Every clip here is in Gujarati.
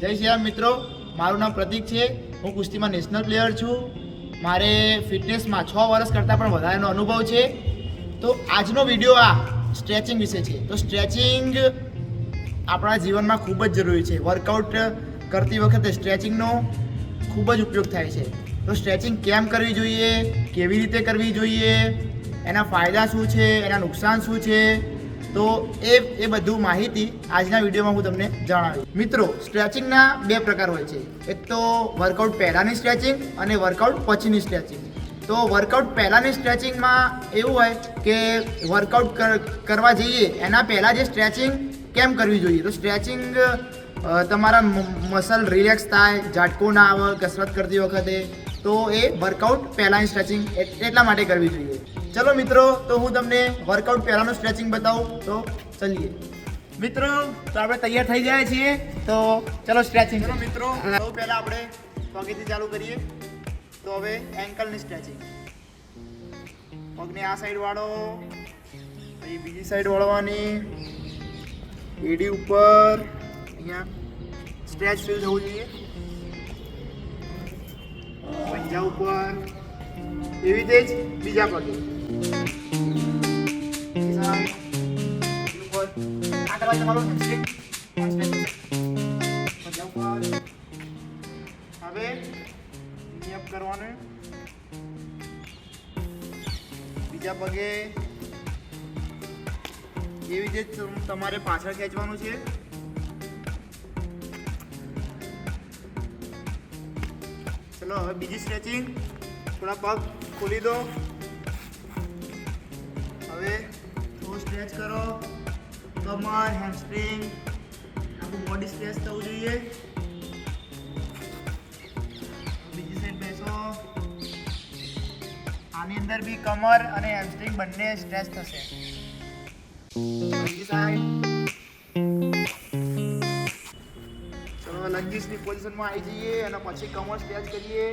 જય શ્રી રામ મિત્રો, મારું નામ પ્રતીક છે. હું કુસ્તીમાં નેશનલ પ્લેયર છું. મારે ફિટનેસમાં 6 વર્ષ કરતાં પણ વધારેનો અનુભવ છે. તો આજનો વિડીયો આ સ્ટ્રેચિંગ વિશે છે. તો સ્ટ્રેચિંગ આપણા જીવનમાં ખૂબ જ જરૂરી છે. વર્કઆઉટ કરતી વખતે સ્ટ્રેચિંગનો ખૂબ જ ઉપયોગ થાય છે. તો સ્ટ્રેચિંગ કેમ કરવી જોઈએ, કેવી રીતે કરવી જોઈએ, એના ફાયદા શું છે, એના નુકસાન શું છે, તો એ બધું માહિતી આજના વિડીયોમાં હું તમને જણાવીશ. મિત્રો, સ્ટ્રેચિંગના 2 પ્રકાર હોય છે. એક તો વર્કઆઉટ પહેલાંની સ્ટ્રેચિંગ અને વર્કઆઉટ પછીની સ્ટ્રેચિંગ. તો વર્કઆઉટ પહેલાંની સ્ટ્રેચિંગમાં એવું હોય કે વર્કઆઉટ કરવા જઈએ એના પહેલાં જે સ્ટ્રેચિંગ કેમ કરવી જોઈએ. તો સ્ટ્રેચિંગ તમારા મસલ રિલેક્સ થાય, ઝાટકો ના આવે કસરત કરતી વખતે. તો એ વર્કઆઉટ પહેલાંની સ્ટ્રેચિંગ એટલા માટે કરવી જોઈએ. ચલો મિત્રો, તો હું તમને વર્કઆઉટ પહેલાંનું સ્ટ્રેચિંગ બતાવું. તો ચલીએ મિત્રો, તો આપણે તૈયાર થઈ ગયા છીએ. તો ચલો સ્ટ્રેચિંગ. ચલો મિત્રો, સૌ પહેલાં આપણે પગેથી ચાલુ કરીએ. તો હવે એન્કલની સ્ટ્રેચિંગ. પગને આ સાઈડ વાળો, પછી બીજી સાઈડ વળવાની, એડી ઉપર અહીંયા સ્ટ્રેચ ફીલ થવું જોઈએ. પંજા ઉપર, એવી રીતે જ બીજા પગે. હવે નિયમ કરવાનું. બીજા પગે એવી રીતે તમારે પાછળ ખેંચવાનું છે. ચલો હવે બીજી સ્ટ્રેચિંગ. થોડા પગ ખોલી દો. હવે થોડું સ્ટ્રેચ કરો. કમર, હેમસ્ટ્રિંગ, આખું બોડી સ્ટ્રેચ થવું જોઈએ. બીજી સાઈડ બેસો. આની અંદર બી કમર અને હેમસ્ટ્રિંગ બંને સ્ટ્રેચ થશે. બીજી સાઈડ. ચલો લંજીસની પોઝિશનમાં આવી જઈએ અને પછી કમર સ્ટ્રેચ કરીએ.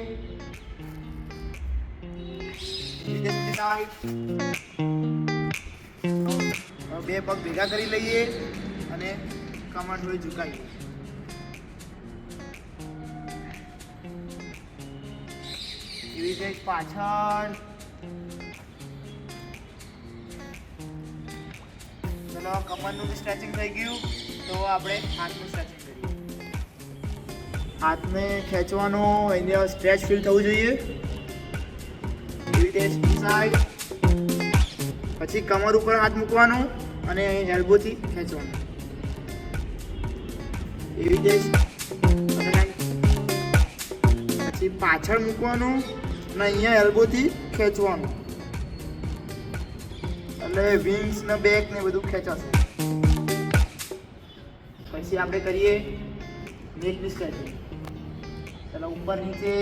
બીજી સાઈડ. 2 પગ ભેગા કરી લઈએ અને કમર થોડી ઝુકાઈએ. એવી રીતે પાછળ. ચલો કમરનું બી સ્ટ્રેચિંગ થઈ ગયું. તો આપણે હાથનું સ્ટ્રેચિંગ કરીએ. હાથને ખેંચવાનો, અહીંયા સ્ટ્રેચ ફીલ થવું જોઈએ. એવી રીતે સાઈડ. પછી કમર ઉપર હાથ મૂકવાનું અને એલ્બોથી ખેંચવાનું. એવી રીતે પછી પાછળ મૂકવાનું અને અહીંયા એલ્બોથી ખેંચવાનું. એટલે વિંગ્સ ને બેક ને બધું ખેંચાશે. પછી આપણે કરીએ નેકની સ્ટ્રેચિંગ. ચાલો ઉપર નીચે.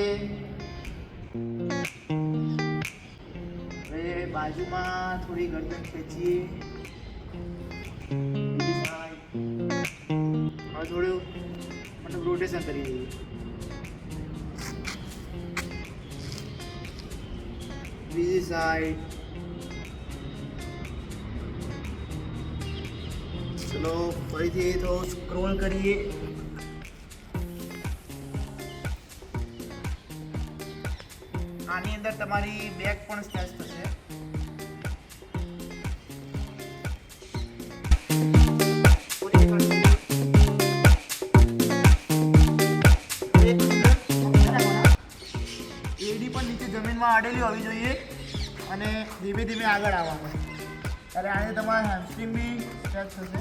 હવે બાજુમાં થોડી ગરદન ખેંચીએ. હવે થોડું મતલબ રોટેશન કરી દઈએ. બીજી સાઈડ. ચલો ફરીથી તો સ્ક્રોલ કરીએ. આની અંદર તમારી બેક પણ સ્ટ્રેચ થશે. એડી પણ નીચે જમીનમાં આડેલી હોવી જોઈએ અને ધીમે ધીમે આગળ આવવાનું. ત્યારે આને તમારા હેમસ્ટ્રિંગ બી સ્ટ્રેચ થશે.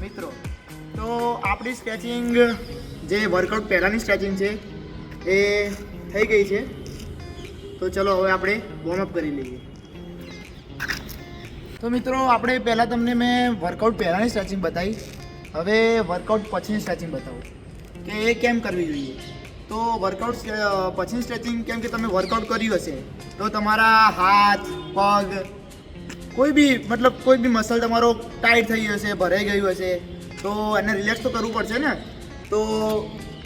મિત્રો, તો આપણી સ્ટ્રેચિંગ જે વર્કઆઉટ પહેલાંની સ્ટ્રેચિંગ છે એ થઈ ગઈ છે. તો ચલો હવે આપણે વોર્મઅપ કરી લઈએ. તો મિત્રો, આપણે પહેલાં તમને મેં વર્કઆઉટ પહેલાંની સ્ટ્રેચિંગ બતાવી. હવે વર્કઆઉટ પછીની સ્ટ્રેચિંગ બતાવું કે એ કેમ કરવી જોઈએ. તો વર્કઆઉટ પછીની સ્ટ્રેચિંગ કેમ કે તમે વર્કઆઉટ કર્યું હશે તો તમારા હાથ, પગ, કોઈ બી મસલ તમારો ટાઈટ થઈ હશે, ભરાઈ ગયું હશે, તો એને રિલેક્સ તો કરવું પડશે ને. તો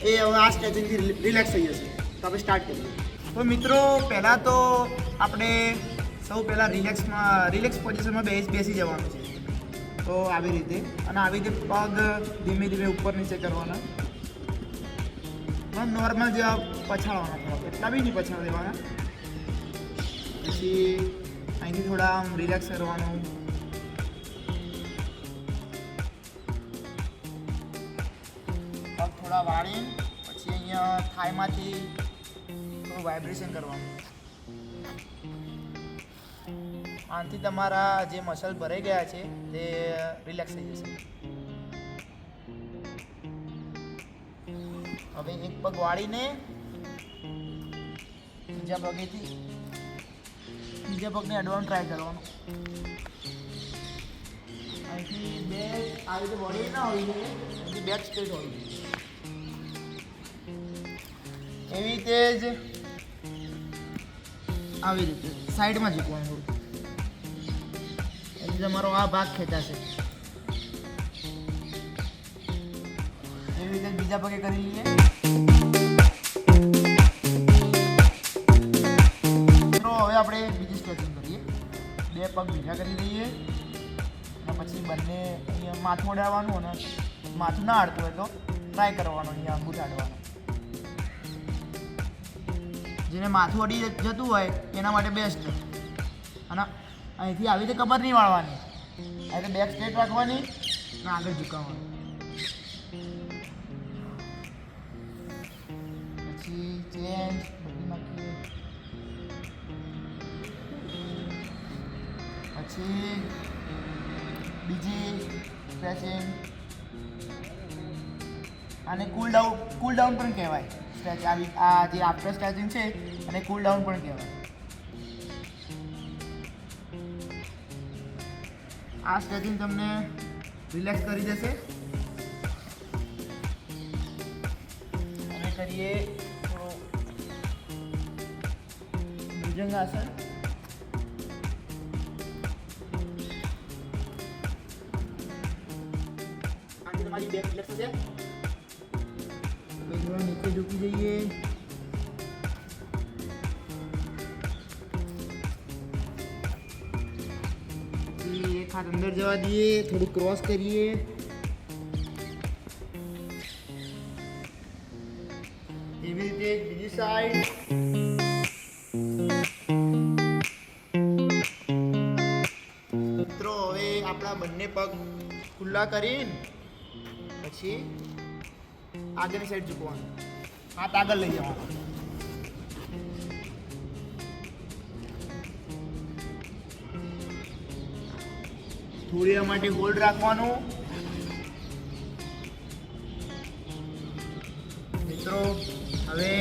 એ હવે આ સ્ટ્રેચિંગથી રિલેક્સ થઈ જશે. તો આપણે સ્ટાર્ટ કરીએ. તો મિત્રો, પહેલાં તો આપણે સૌ પહેલાં રિલેક્સ પોઝિશનમાં બેસી જવાનું છે. તો આવી રીતે, અને આવી રીતે પગ ધીમે ધીમે ઉપર નીચે કરવાના, નોર્મલ જેવા પછાડવાના, થોડા એટલા બી નહીં પછાડ દેવાના. પછી અહીંથી થોડા આમ રિલેક્સ કરવાનું. પગ થોડા વાળી પછી અહીંયા થાઈમાંથી થોડું વાઇબ્રેશન કરવાનું. આનાથી તમારા જે મસલ ભરાઈ ગયા છે તે રિલેક્સ થઈ જશે. હવે એક પગ વાળીને બીજા પગને અડવાનું ટ્રાય કરવાનું. અહીંથી બે આવી રીતે બોડી ના હોવી જોઈએ, અહીંથી બેક સ્ટ્રેટ હોવી જોઈએ. એવી રીતે જ આવી રીતે સાઈડમાં ઝૂકવાનું થોડું, એટલે તમારો આ ભાગ ખેંચાશે. એવી રીતે બીજા પગે કરી લઈએ. તો હવે આપણે બીજી સ્ટ્રેચિંગ કરીએ. બે પગ ભેગા કરી દઈએ અને પછી બંને અહીંયા માથું અડાડવાનું, અને માથું ના અડતું હોય તો ટ્રાય કરવાનું અહીંયા અંગૂઠ અડવાનું. જેને માથું અડી જતું હોય એના માટે બેસ્ટ. અને અહીંથી આવી રીતે કમર નહીં વાળવાની, આ રીતે બેક સ્ટ્રેટ રાખવાની અને આગળ ઝુકાવવાનું. પછી ચેન્જ બદલી નાખીએ. પછી બીજી સ્ટ્રેચિંગ, આને કૂલ ડાઉન પણ કહેવાય. સ્ટ્રેચ આવી આ જે આફ્ટર સ્ટ્રેચિંગ છે અને કૂલ ડાઉન પણ કહેવાય. આ સ્ટ્રેચિંગ તમને રિલેક્સ કરી દેશે. અને કરીએ થોડો ભુજંગાસન. આથી તમારી બેક રિલેક્સ થશે. થોડા નીચે ઝૂકી જઈએ. એક હાથ અંદર જવા દઈએ, થોડું ક્રોસ કરીએ. એવી રીતે બીજી સાઈડ. મિત્રો હવે આપણા બંને પગ ખુલ્લા કરીને પછી આગળની સાઈડ ઝૂકવાનું, હાથ આગળ લઈ જવાનું. થોડી વાર માટે હોલ્ડ રાખવાનું. મિત્રો હવે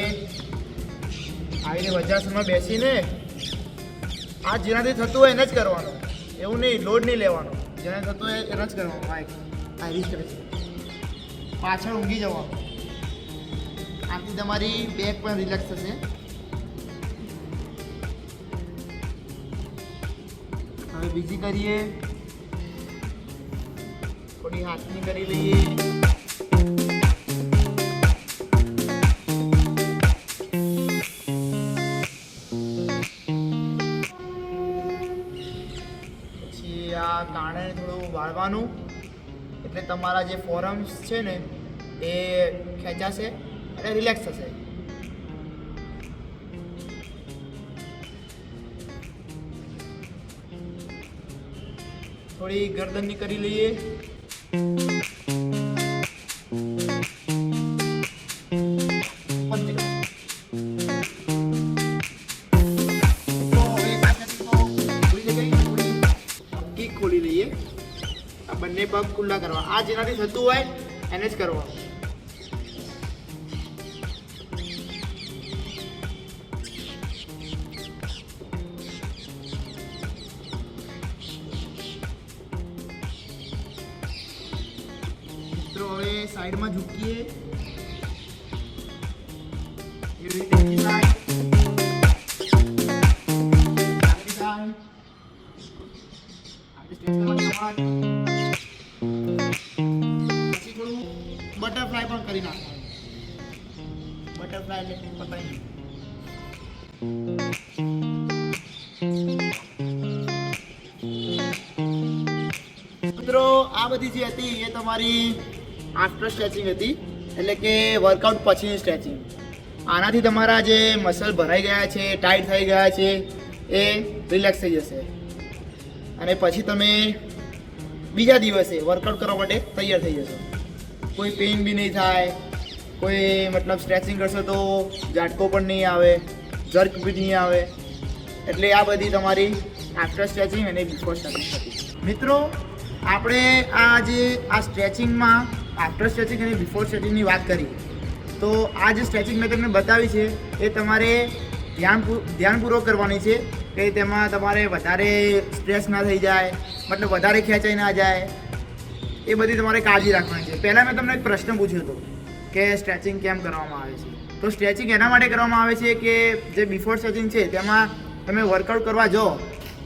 આવીને વજ્રાસનમાં બેસીને આ જેનાથી થતું હોય એને જ કરવાનું, એવું નહીં લોડ નહીં લેવાનો. જેને થતું હોય એને જ કરવાનું. આ રિસ્ટ્રેચ પાછળ ઊંઘી જવાનું. આથી તમારી બેક પણ રિલેક્સ થશે. હવે બીજી કરીએ. થોડી હાથની કરી લઈએ. પછી આ કારણે થોડું વાળવાનું, એટલે તમારા જે ફોરમ્સ છે ને એ ખેંચાશે અને રિલેક્સ થશે. થોડી ગરદનની કરી લઈએ. ખોલી લઈએ. આ બંને પગ ખુલ્લા કરવા. આ જેનાથી થતું હોય એને જ કરવા. મિત્રો હવે સાઈડમાં ઝૂકીએ. એવી રીતે બીજી સાઈડ. પછી થોડું બટરફ્લાય પણ કરી નાખવાનું. બટરફ્લાય એટલે પતાવી. મિત્રો બધી જે હતી એ તમારી આફ્ટર સ્ટ્રેચિંગ હતી, એટલે કે વર્કઆઉટ પછીની સ્ટ્રેચિંગ. આનાથી તમારા જે મસલ ભરાઈ ગયા છે, ટાઈટ થઈ ગયા છે, એ રિલેક્સ થઈ જશે અને પછી તમે બીજા દિવસે વર્કઆઉટ કરવા માટે તૈયાર થઈ જશો. કોઈ પેઇન બી નહીં થાય, કોઈ મતલબ સ્ટ્રેચિંગ કરશો તો ઝાટકો પણ નહીં આવે, જર્ક બી નહીં આવે. એટલે આ બધી તમારી આફ્ટર સ્ટ્રેચિંગ અને બિફોર સ્ટ્રેચિંગ હતી. મિત્રો, આપણે આ સ્ટ્રેચિંગમાં આફ્ટર સ્ટ્રેચિંગ અને બિફોર સ્ટ્રેચિંગની વાત કરી, તો આ જે સ્ટ્રેચિંગ મેં તમને બતાવી છે એ તમારે ધ્યાનપૂર્વક કરવાની છે કે તેમાં તમારે વધારે સ્ટ્રેસ ના થઈ જાય, મતલબ વધારે ખેંચાઈ ના જાય, એ બધી તમારે કાળજી રાખવાની છે. પહેલાં મેં તમને એક પ્રશ્ન પૂછ્યો હતો કે સ્ટ્રેચિંગ કેમ કરવામાં આવે છે. તો સ્ટ્રેચિંગ એના માટે કરવામાં આવે છે કે જે બિફોર સ્ટ્રેચિંગ છે તેમાં તમે વર્કઆઉટ કરવા જાઓ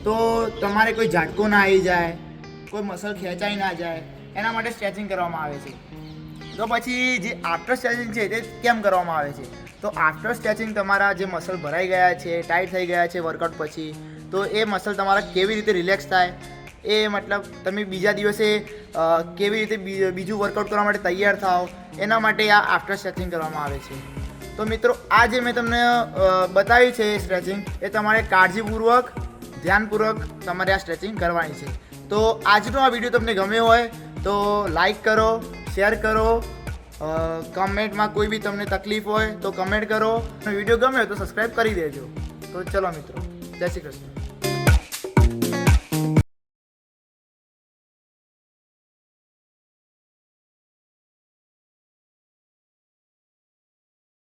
તો તમારે કોઈ ઝાટકો ના આવી જાય, કોઈ મસલ ખેંચાઈ ના જાય, એના માટે સ્ટ્રેચિંગ કરવામાં આવે છે. તો પછી જે આફ્ટર સ્ટ્રેચિંગ છે તે કેમ કરવામાં આવે છે? તો આફ્ટર સ્ટ્રેચિંગ તમારા જે મસલ ભરાઈ ગયા છે, ટાઈટ થઈ ગયા છે વર્કઆઉટ પછી, તો એ મસલ તમારા કેવી રીતે રિલેક્સ થાય, એ મતલબ તમે બીજા દિવસે કેવી રીતે બીજું વર્કઆઉટ કરવા માટે તૈયાર થાઓ, એના માટે આ આફ્ટર સ્ટ્રેચિંગ કરવામાં આવે છે. તો મિત્રો, આ જે મેં તમને બતાવી છે સ્ટ્રેચિંગ, એ તમારે કાળજીપૂર્વક, ધ્યાનપૂર્વક તમારે આ સ્ટ્રેચિંગ કરવાની છે. તો આજનો આ વિડીયો તમને ગમ્યો હોય તો લાઈક કરો, શેર કરો, કમેન્ટમાં કોઈ બી તમને તકલીફ હોય તો કમેન્ટ કરો. વિડીયો ગમ્યો તો સબસ્ક્રાઈબ કરી દેજો. તો ચલો મિત્રો, જય શ્રી કૃષ્ણ.